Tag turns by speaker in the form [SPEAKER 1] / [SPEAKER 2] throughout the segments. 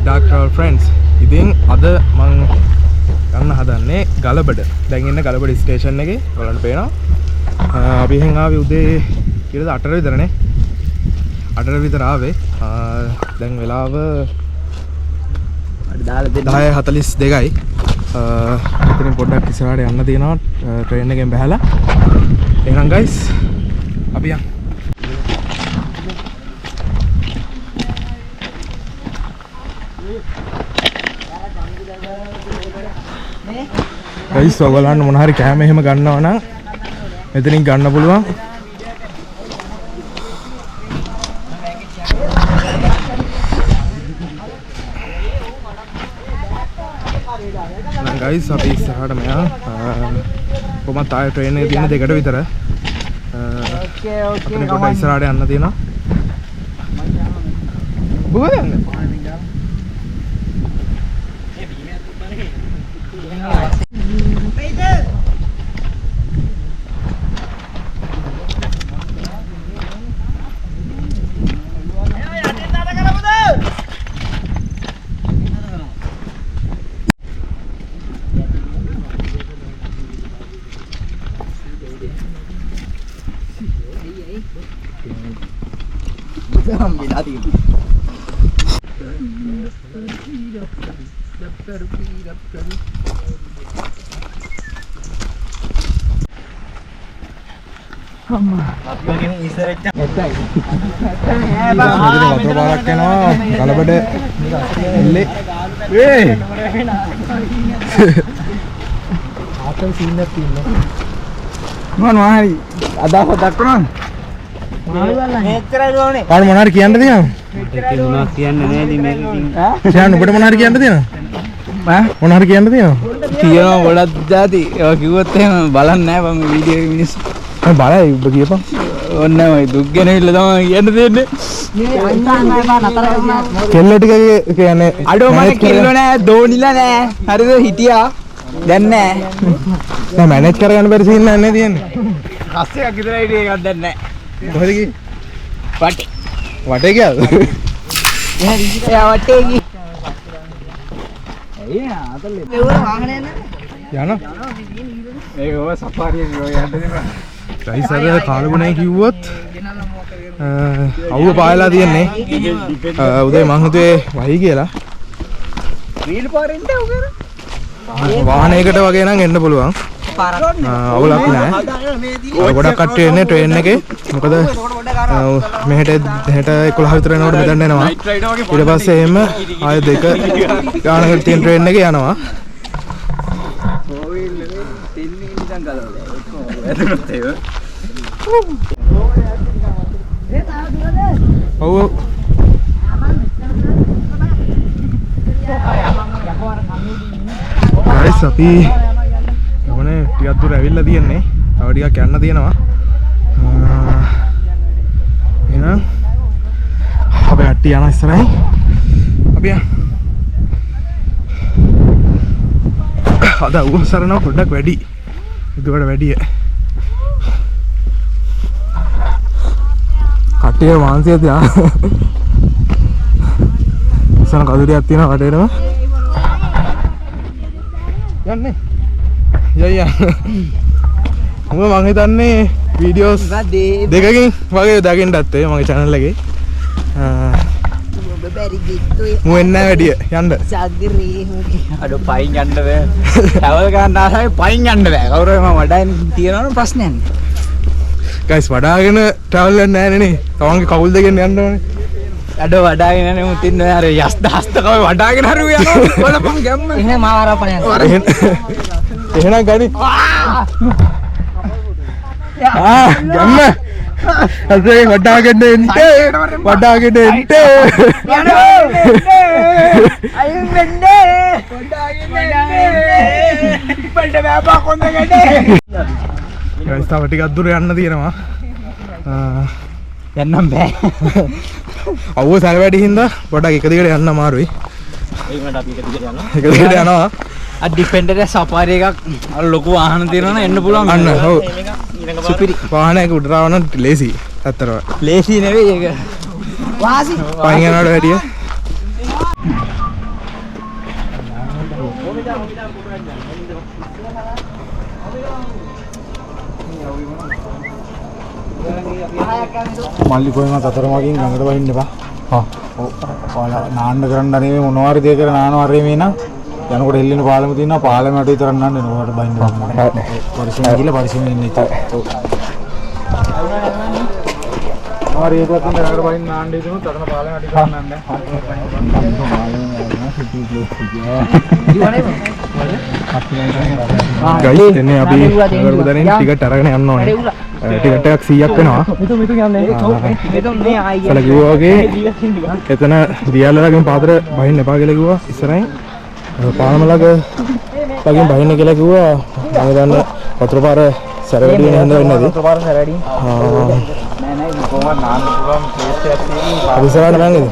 [SPEAKER 1] Dark Travel friends. ඉතින් අද මම යන්න හදන්නේ ගලබඩ. දැන් ඉන්න ගලබඩ ස්ටේෂන් එකේ ඔයාලන්ට පේනවා. අපි එහෙන් ආවේ උදේ කීයද 8ට විතරනේ. 8ට විතර ආවේ. දැන් වෙලාව 10:42යි. ඉතින් පොඩ්ඩක් ඉස්සරහට යන්න තියෙනවා ට්‍රේන් එකෙන් බහැලා. එහෙනම් guys අපි යමු. guys ඔයගොල්ලන්ට මොන හරි කැම එහෙම ගන්නවා නම් මෙතනින් ගන්න පුළුවන්. නම් guys අපි ඉස්සරහට මෙයා කොහොමද ආයේ ට්‍රේන් එකේ තියෙන දෙකට විතර අපිට පොඩ්ඩක් ඉස්සරහට යන්න තියෙනවා. බුවද ගලබඩ එල්ලේ ඒ ආතල් සීන් එකක් තියෙනවා මොනවා හරි අදහස දක්වනවා මෙච්චරයි ඕනේ කාට මොනවා හරි කියන්න තියෙනවද මොනවා කියන්න නෑනේ මේක කියන්න ඔබට මොනවා හරි කියන්න තියෙනවද ඈ මොනවා හරි කියන්න තියෙනවද කියනවා ගොඩක් જાති ඒවා කිව්වොත් එහෙම බලන්නේ නෑ මම වීඩියෝ එකේ මිනිස්සු බලයි ඔබ කියපන් ඕන්නේ මයි දුක් ගැන ඉල්ල තමයි කියන්න දෙන්නේ කෙල්ල ටික කියන්නේ අඩෝ මට කෙල්ල නෑ දෝනිලා නෑ හරිද හිටියා දැන් නෑ දැන් මැනේජ් කරගන්න බැරි සීන් නෑ තියෙන්නේ කස්සේ එකක් විතර හිටියේ එකක් දැන් නෑ කොහෙද ගියේ වටේ ගියාද එයා වටේ ගියේ ඇයි ආතල්ලේ මෙවර වාහනේ යනවා ඒක ඔය සෆාරියෙන් ඔය යන්න දෙනවා guys අද කාලගුණයි කිව්වොත් අවුව පායලා තියන්නේ උදේ මං හිතුවේ වහී කියලා රීල් පාරෙන්ද උගර වාහනයකට වගේ නම් එන්න පුළුවන් අවුලක් නෑ ගොඩක් කට්ටිය එන්නේ ට්‍රේන් එකේ මොකද මෙහෙට 11 විතර යනකොට මෙතන එනවා ඊට පස්සේ එහෙම ආයෙ දෙක ගානකට තියෙන ට්‍රේන් එකේ යනවා ඔව් guys අපි යෝනේ ටිකක් දුර ඇවිල්ලා තියන්නේ තව ටිකක් යන්න තියෙනවා එහෙනම් අපි අට්ටි යන ඉස්සරහින් අපි අද උවසරන පොඩ්ඩක් වැඩි ඉදුවට වැඩිය කට්ටිය මාන්සිය තියා ඉස්සන කදුරියක් තියෙනවා වටේටම යන්නේ යයියා මම හිතන්නේ වීඩියෝස් දෙකකින් වගේ දාගෙන දැත්තේ මගේ channel එකේ මු එන්න වැඩිය යන්න සාගරේ අඩෝ පයින් යන්න බෑ ට්‍රැවල් ගන්න ආසයි පයින් යන්න බෑ කවුරු මම වඩාගෙන තියනවනේ ප්‍රශ්නයක් නෑ guys වඩාගෙන ට්‍රැවල් යන්න නෑනේ නේ තමන්ගේ කවුල් දෙකෙන් යන්න ඕනේ අඩෝ වඩාගෙන නේ මුත් ඉන්නේ අර යස්ත හස්තකව වඩාගෙන හරි යනවා බලපන් ගැම්ම එහෙනම් මාව අරපන් යන්න එහෙනම් ගනි ගැම්ම අසේ වඩාගෙන එන්න අයින් වෙන්නේ වඩාගෙන එන්න බෑ කොන්ද ගන්නේ guys තව ටිකක් දුර යන්න තියෙනවා ට්‍රේන් එක ගිහිල්ලා එන්න ඕනේ.
[SPEAKER 2] යන්නම් බෑ.
[SPEAKER 1] අවුව සැර වැඩි හින්දා පොඩක් එක දිගට යන්න අමාරුයි.
[SPEAKER 2] ඒකට අපි එක දිගට යනවා.
[SPEAKER 1] එක දිගට යනවා.
[SPEAKER 2] අ ඩිෆෙන්ඩර් එක සපාරි එකක් අර ලොකු වාහන තියෙනවා නම් එන්න පුළුවන්.
[SPEAKER 1] අන්න ඔව්.
[SPEAKER 2] සුපිරි.
[SPEAKER 1] වාහනයක උඩට ආවනම් ලේසි. ඇත්තටම.
[SPEAKER 2] ලේසි නෙවෙයි ඒක. වාසි.
[SPEAKER 1] පයින් යනවට වැඩිය.
[SPEAKER 3] මල්ලි කොහෙන්වත් අතරමකින් ගඟට වහින්න එපා. හා. ඔය නාන්න කරන්න නෙමෙයි මොනවාරි දෙයක් කර නානවා හරි මේ නම් යනකොට හෙල්ලෙන පාලම තියෙනවා පාලමට විතරක් නාන්න නෝකට බහින්න බෑ. පරිස්සම් ගිහලා පරිස්සම් ඉන්න ඉතින්. මාරි ඒකත් ගඟට වහින්න නාන්න ඉදුණොත් අතන පාලමට විතරක් නාන්න.
[SPEAKER 1] ගයිස් එන්නේ අපි නගරපොතෙන් ටිකට් අරගෙන යන්න ඕනේ. ටිකට් එකක් 100ක් වෙනවා. සල කිව්වා වගේ එතන දියාලලගෙන් පාතර බහින්න එපා කියලා කිව්වා ඉස්සරහින්. පාලම ළඟ ළඟින් බහින්න කියලා කිව්වා. මම දන්න වතුර පාර සැර වැඩි වෙන හින්දා වෙන්නේ නැති.
[SPEAKER 2] වතුර පාර සැර වැඩි.
[SPEAKER 1] නෑ
[SPEAKER 2] නෑ කොහොමද නාන්න පුළුවන් ප්ලේස් එකක් තියෙනවා.
[SPEAKER 1] අපි ඉස්සරහට නංගිද?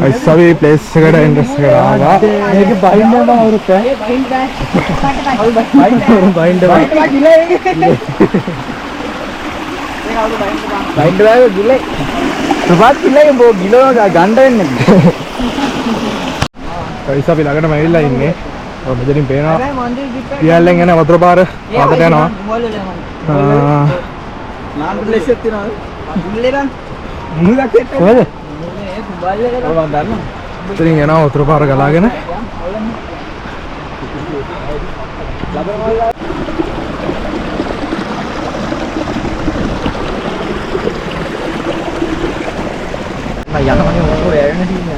[SPEAKER 1] අයිසාවි ප්ලේස් එකට එන්ට්‍රස් කරනවා.
[SPEAKER 2] මේක බහින්න බෑ අවුරුත් ඈ. බහින්න බෑ. බහින්න බෑ. බහින්න බෑ ගිලේ. සුපත් ගිලේ බෝ ගිලෝ ගන්න වෙන්නේ.
[SPEAKER 1] අයිසාවි ළඟටම ඇවිල්ලා ඉන්නේ. ඔය මෙතනින් පේනවා. පියල්ලෙන් එන වතුර පාර පාතට යනවා.
[SPEAKER 2] නාන්න ප්ලේස් එකක් තියෙනවා. ගිලේ බං. මුලක් එක්ක.
[SPEAKER 1] කොහෙද?
[SPEAKER 2] ඔව් දන්නවා.
[SPEAKER 1] ඉතින් යනවා වතුර පාර ගලාගෙන.
[SPEAKER 2] යනවනේ මොකෝ ඇරෙන්න තියෙන්නේ.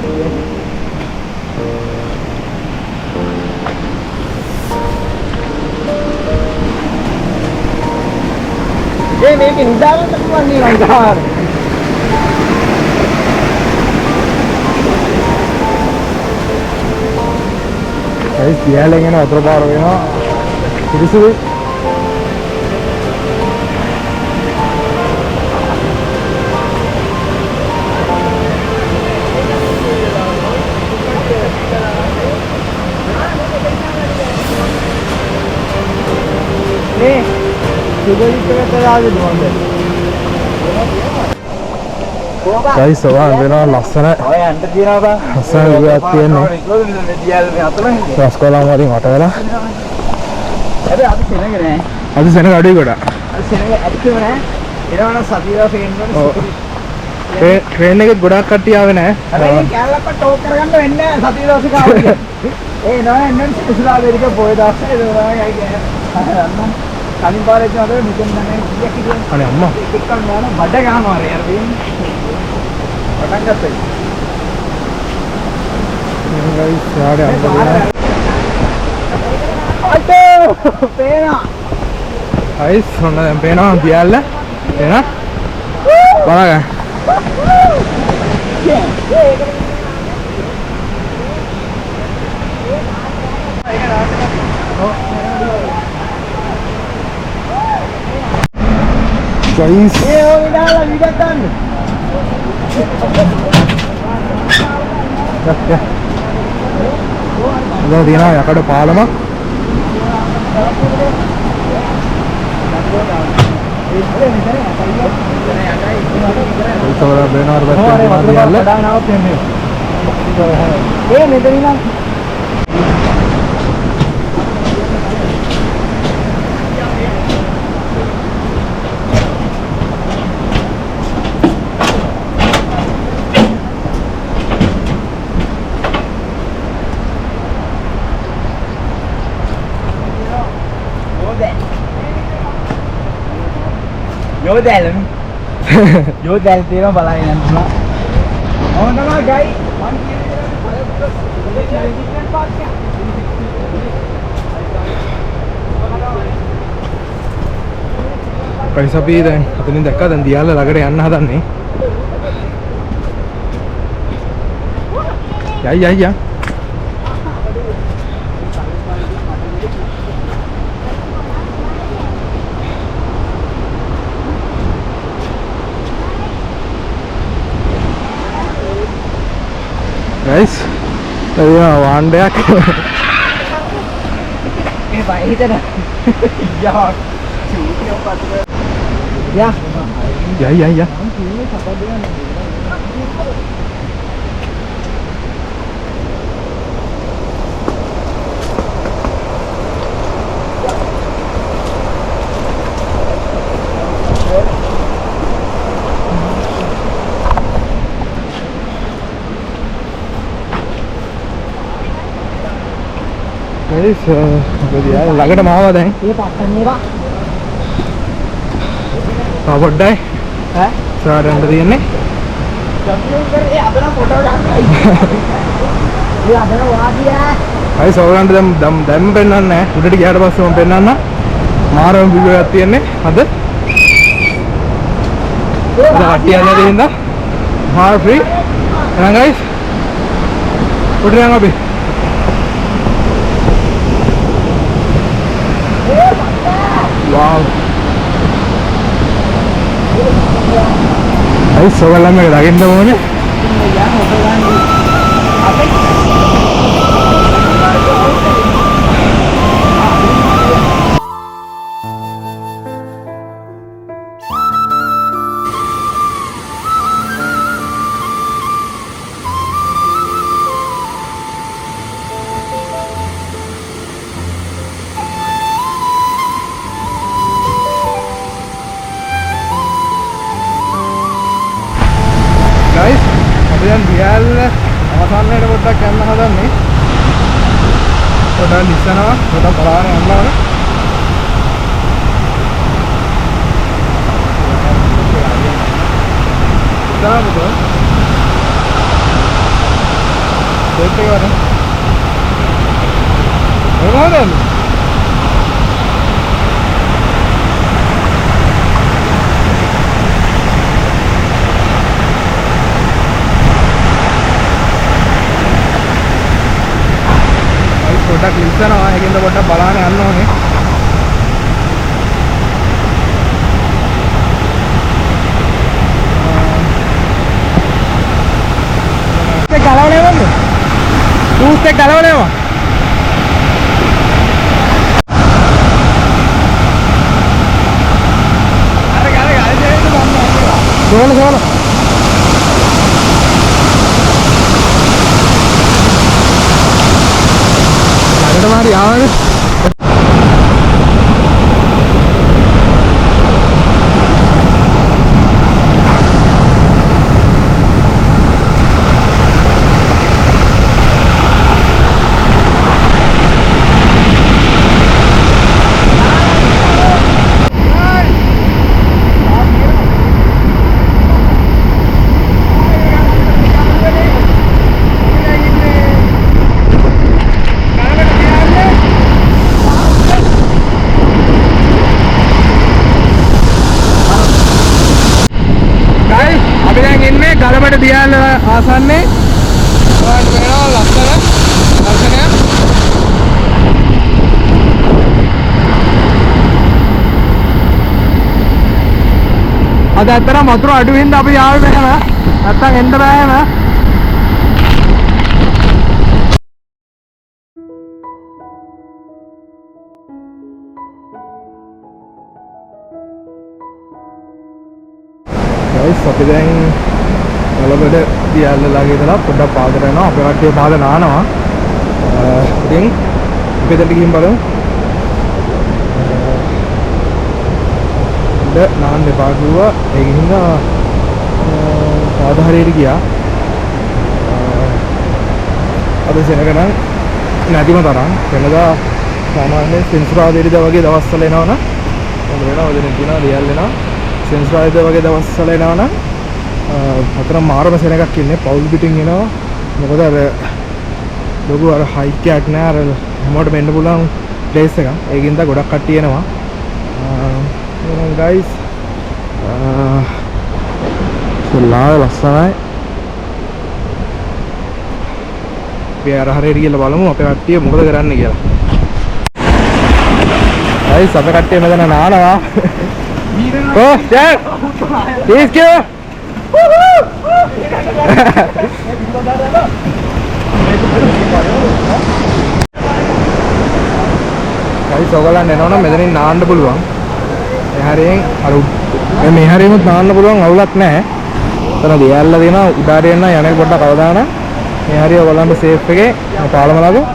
[SPEAKER 2] මේක නිදාගන්න පුළුවන් නේ ලංකාව.
[SPEAKER 1] ගයිස් පියල්ලෙන් එන වතුර පාර වෙනවා. පිරිසුදුයි. ගයිස් ඔයා වෙනවා ලස්සන.
[SPEAKER 2] ඔය යන්න තියනවා බං.
[SPEAKER 1] ලස්සන විදියක් තියෙනවා.
[SPEAKER 2] දියල් මේ අතලින්.
[SPEAKER 1] රස්කොලම් වලින් වට වෙලා.
[SPEAKER 2] හැබැයි අපි සෙනග නෑ.
[SPEAKER 1] අද සෙනග අඩුයි ගොඩක්.
[SPEAKER 2] අපි සෙනග ඇත්තම නෑ. එනවනම් සතියලා ෆේන් වල
[SPEAKER 1] ට්‍රේන් එකෙත් ගොඩක් කට්ටිය ආවේ නෑ.
[SPEAKER 2] හැබැයි කැලලක්ව ටෝක් කරගන්න වෙන්නේ නෑ සතිය දවසක ආවද. ඒ නෑ එන්න ඉස්සරහා දෙරික පොය දවසේ ඒක තමයි අය කියන්නේ. කලින් පාරේ යනකොට මෙතන නැහැ කීයක් කියන්නේ.
[SPEAKER 1] අනේ අම්මා.
[SPEAKER 2] එක්කම යන බඩ ගන්නවා යාර වෙන්නේ. පටන් ගත්තා.
[SPEAKER 1] ගයිස් යාඩේ අම්මා.
[SPEAKER 2] අයිතෝ පේනවා.
[SPEAKER 1] ගයිස් ඔන්න දැන් පේනවා දියල්ල. එන. බලන්න. ගයිස්
[SPEAKER 2] ඒ ඔය දාලා විඩක් ගන්න.
[SPEAKER 1] දැන් තියෙනවා යකඩ පාලමක්. ඒතවල බේනාර පැත්තේ දියල්ල.
[SPEAKER 2] ඒ මෙතන ඉන්න යෝදැල් තියෙනවා බලන්න යන්න පුළුවන්. ඕන තමයි ගයි මං කියන්නේ
[SPEAKER 1] ගයිස් අපි දැන් අතනින් දැක්කා දැන් දියල්ල ළඟට යන්න හදන්නේ. යයි. එදින වාණ්ඩයක්.
[SPEAKER 2] මේ බය හිතන. යා. යා.
[SPEAKER 1] guys ළඟට මාව දැන්
[SPEAKER 2] මේ පස්සන්නේ වා
[SPEAKER 1] පොඩ්ඩයි
[SPEAKER 2] ඈ
[SPEAKER 1] සාරන්න තියෙන්නේ
[SPEAKER 2] ජම්පින් කරේ අදන ෆොටෝ ගන්නයි ඒ අදන වාදියා
[SPEAKER 1] අය සෝරන්ට දැම්ම පෙන්නන්නේ නැහැ උඩට ගියාට පස්සේ මම පෙන්නන්න මාරම වීඩියෝ එකක් තියෙන්නේ අද කට්ටිය අද දෙන්න මාර ෆ්‍රී එහෙනම් guys උඩට යන්න අපි wow ay sogalan me lagin na muna guys අපි දැන් දියල්ල අවසානයේට පොඩ්ඩක් යන්න හදන්නේ පොඩ්ඩක් ඉස්සනවා පොඩ්ඩක් බලාගෙන යන්න ඕනේ දාමුද දෙයක් වරන මොනවද පොඩ්ඩක් ඉස්සනවා ඒකෙන්ද පොඩ්ඩක් බලාගෙන යන්න ඕනේ ඒක ගලවන්නේ නැවද? ටූත් එක ගලවන්නේවා අර ගාලේ සෝල Mari awal ගලබඩ දියාල ආසන්නේ ඔයාලට වෙනවා ලස්සන දර්ශනයක් අද ඇත්තටම වතුර අඩු වෙනද අපි ආවේ මෙහෙම නැත්තම් එන්න බෑම guys අපි දැන් ගලබඩ දියල්ල ළඟ ඉඳලා පොඩ්ඩක් පාදට යනවා අපේ කට්ටිය පාද නානවා ඉතින් අපි දෙන්න ගිහින් බලමු නාන්න එපා කිව්වා ඒක හින්දා පාද හරියට ගියා අද සෙනග නම් නැතිම තරම් වෙනදා සාමාන්‍යයෙන් සෙන්සුරාදා වගේ දවස්වල එනවනම් මොකද වෙනවද දැන් කියනවා දියල්ල එනවා සෙන්සුරාදා වගේ දවස්වල එනවනම් අතන මාරම සෙනගක් ඉන්නේ පවුල් පිටින් එනවා මොකද අර ලොකු අර හයික් එකක් නෑ අර හැමෝටම එන්න පුළුවන් ප්ලේස් එකක් ඒකින්ද ගොඩක් කට්ටිය එනවා එහෙනම් guys සුලා ලස්සනයි අපි අර හරියට ගිහලා බලමු අපේ කට්ටිය මොකද කරන්නේ කියලා guys අපේ කට්ටිය මෙතන නානවා Oh, Jack! Let's go! Guys ඔයගලන් එනවනම් මෙතනින් නාන්න පුළුවන්. මේ හරියෙන් අර මේ හරියෙමුත් නාන්න පුළුවන් අවුලක් නැහැ. එතන දියල්ලා දෙනවා උඩාට එන්න යන්නේ පොඩ්ඩක් අවදාන. මේ හරිය ඔයගලන්ට සේෆ් එකේ පාලම ළඟ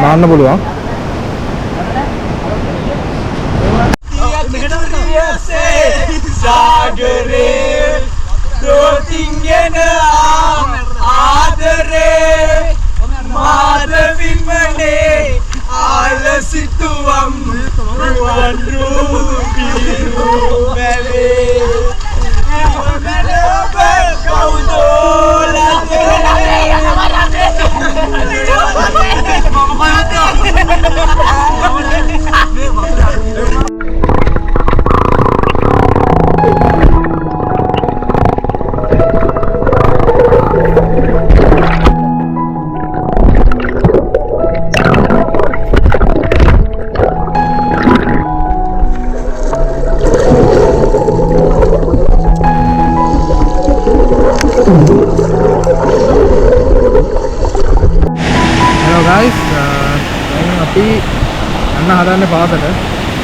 [SPEAKER 1] නාන්න පුළුවන්.
[SPEAKER 2] සාගරේ දොතිංගෙන ආදරේ මාදවිමනේ ආලසිතුවම් රුවන් රූපී බැලේ ඔබ
[SPEAKER 1] Hello guys, දැන් අපි යන්න හදන්නේ පාසලට.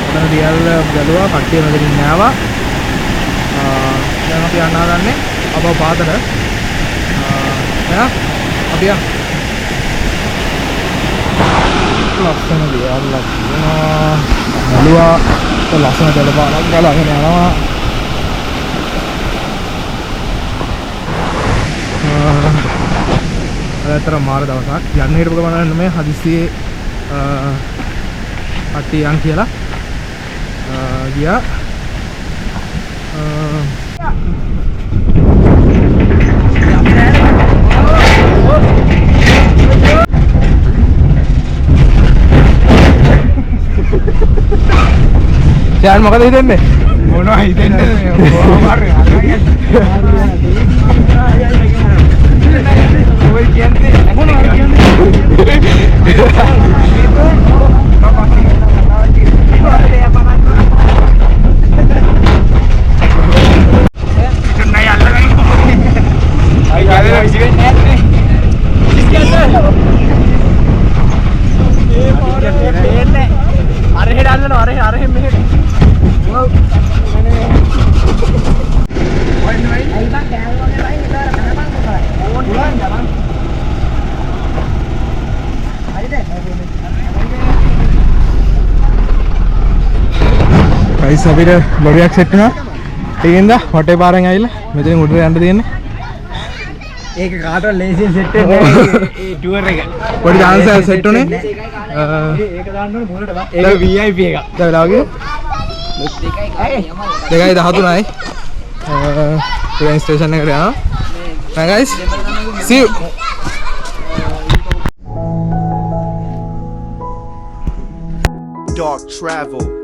[SPEAKER 1] එතන දියල්ල බැලුවා කට්ටිය මෙතනින් ආවා. දැන් අපි යන්න හදන්නේ අපව පාසලට. අපි යන්න. ලස්සන දියල්ලක් තියෙනවා. බැලුවා ලස්සන දලපාරක් ගලගෙන යනවා. අතර මාර දවසක් යන්න හිටපු ගමන මේ හදිස්සියේ කට්ටිය යන් කියලා ගියා. යාන් මොකද හිතන්නේ?
[SPEAKER 3] මොනවා හිතන්නේ?
[SPEAKER 2] ඔය කියන්නේ මොනවද කියන්නේ?
[SPEAKER 1] guys අපිට ලොරියක් සෙට් වුණා. ඒකින්ද වටේ පාරෙන් ඇවිල්ලා මෙතනින් උඩට යන්න තියෙන්නේ.
[SPEAKER 2] ඒක කාටවත් ලේසියෙන් සෙට් වෙන්නේ නැහැ ඒ ටුවර් එක.
[SPEAKER 1] පොඩි chance එකක් සෙට් උනේ.
[SPEAKER 2] ඒක දාන්න ඕනේ මුලට බා. ඒක VIP එක.
[SPEAKER 1] දැන් වෙලාවගේ 2:13යි. ට්‍රේන් ස්ටේෂන් එකට යනවා. Bye guys. See you.
[SPEAKER 4] Dark travel.